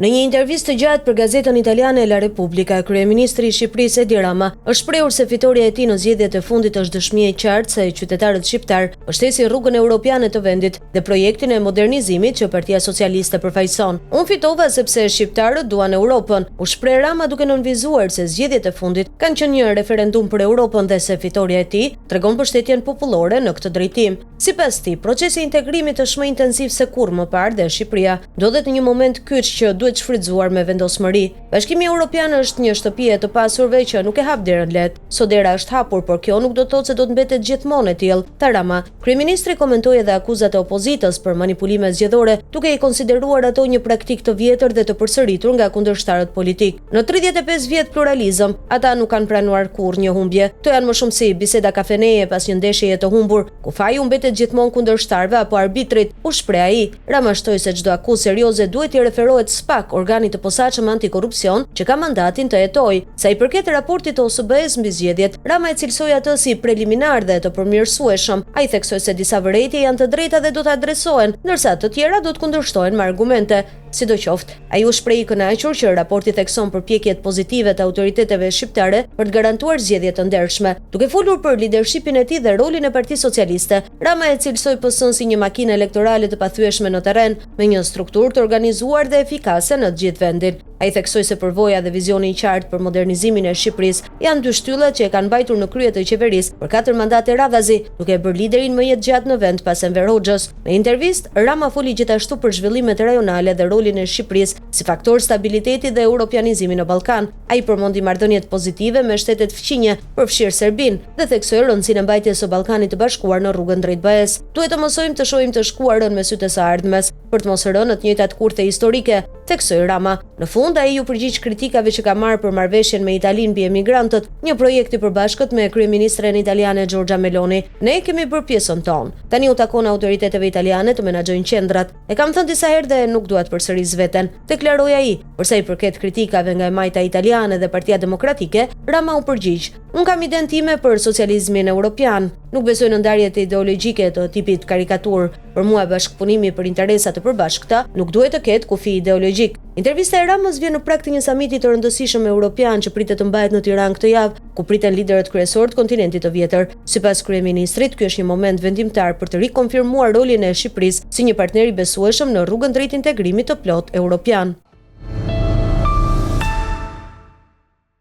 Në një intervistë të gjatë për gazetën italiane La Repubblica, kryeministri i Shqipërisë Edi Rama është shprehur se fitoria e tij në zgjedhjet e fundit është dëshmi e qartë se qytetarët shqiptar mbështesin rrugën europiane të vendit dhe projektin e modernizimit që Partia Socialiste përfaqëson. Unë fitova sepse shqiptarët duan Europën, u shpreh Rama duke nënvizuar se zgjedhjet e fundit kanë qenë një referendum për Europën dhe se fitoria e tij tregon mbështetjen popullore në këtë drejtim. Sipas tij, procesi i integrimit është më intensiv se kurrë më parë dhe Shqipëria ndodhet në një moment kyç që duhet shfrytzuar me vendosmëri. Bashkimi Evropian është një shtëpi e të pasurve që nuk e hap derën lehtë. Sot dera është hapur, por kjo nuk do të thotë se do të mbetet gjithmonë e tillë. Rama, kryeministri komentoi edhe akuzat e opozitës për manipulime zgjedhore, duke i konsideruar ato një praktikë të vjetër dhe të përsëritur nga kundërshtarët politik. Në 35 vjet pluralizëm, ata nuk kanë pranuar kurrë një humbje. Kto janë më shumë si biseda kafeneje pas një ndeshjeje të humbur, ku faji u mbetet gjithmonë kundërshtarëve apo arbitrit, u shpreh ai. Rama shtoi se çdo akuzë serioze duhet i referohet SPAK, organit të posaçëm antikorrupsion që ka mandatin të hetojë. Sa i përket raportit të OSBE-s mbi zgjedhjet, Rama e cilësoi atë si preliminar dhe të përmirësueshëm. Ai theksoi se disa vërejtje janë të drejta dhe do të adresohen, ndërsa të tjera do të kundërshtohen me argumente. Sidoqoftë, ai u shpreh i kënaqur që raporti thekson përpjekjet pozitive të autoriteteve shqiptare për të garantuar zgjedhje të ndershme. Duke folur për lidershipin e tij dhe rolin e Partisë Socialiste, Rama e cilësoi PS-n si një makinë elektorale të pathyeshme në terren, me një strukturë të organizuar dhe efikase në të gjithë vendin. Ai theksoi se përvoja dhe vizioni i qartë për modernizimin e Shqipërisë janë dy shtyllat që e kanë mbajtur në krye të qeverisë për 4 mandate radhazi, duke bërë liderin më jetëgjatë në vend pas Enver Hoxhës. Në intervistë, Rama foli gjithashtu për zhvillimet rajonale dhe rolin e Shqipërisë si faktor stabiliteti dhe europianizimi në Ballkan. Ai përmendi marrëdhëniet pozitive me shtetet fqinje, përfshirë Serbinë, dhe theksoi rëndësinë e mbajtjes së Ballkanit të Bashkuar në rrugën drejt BE-s. Duhet të mësojmë të shohim të shkuarën me sytë e së ardhmes, për të mos rënë në të njëjtat kurthe historike, theksoi Rama. Në fund, ai u përgjigj kritikave që ka marrë për marrëveshjen me Italinë mbi emigrantët, një projekt i përbashkët me kryeministren italiane Giorgia Meloni. Ne kemi bërë pjesën tonë. Tani u takon autoriteteve italiane të menaxhojnë qendrat. E kam thënë disa herë dhe nuk dua të përsëris veten, deklaroi ai. Për sa i përket kritikave nga e majta italiane dhe Partia Demokratike, Rama u përgjigj: "Unë kam idenë time për socializmin europian. Nuk besoj në ndarjet ideologjike të tipit karikatur. Për mua bashkëpunimi për interesa të përbashkëta nuk duhet të ketë kufi ideologjik." Intervista e Ramës vjen në prag të një samiti të rëndësishëm europian që pritet të mbahet në Tiranë këtë javë, ku priten liderët kryesorë të kontinentit të vjetër. Sipas kryeministrit, ky është një moment vendimtar për të rikonfirmuar rolin e Shqipërisë si një partner i besueshëm në rrugën drejt integrimit të plot europian.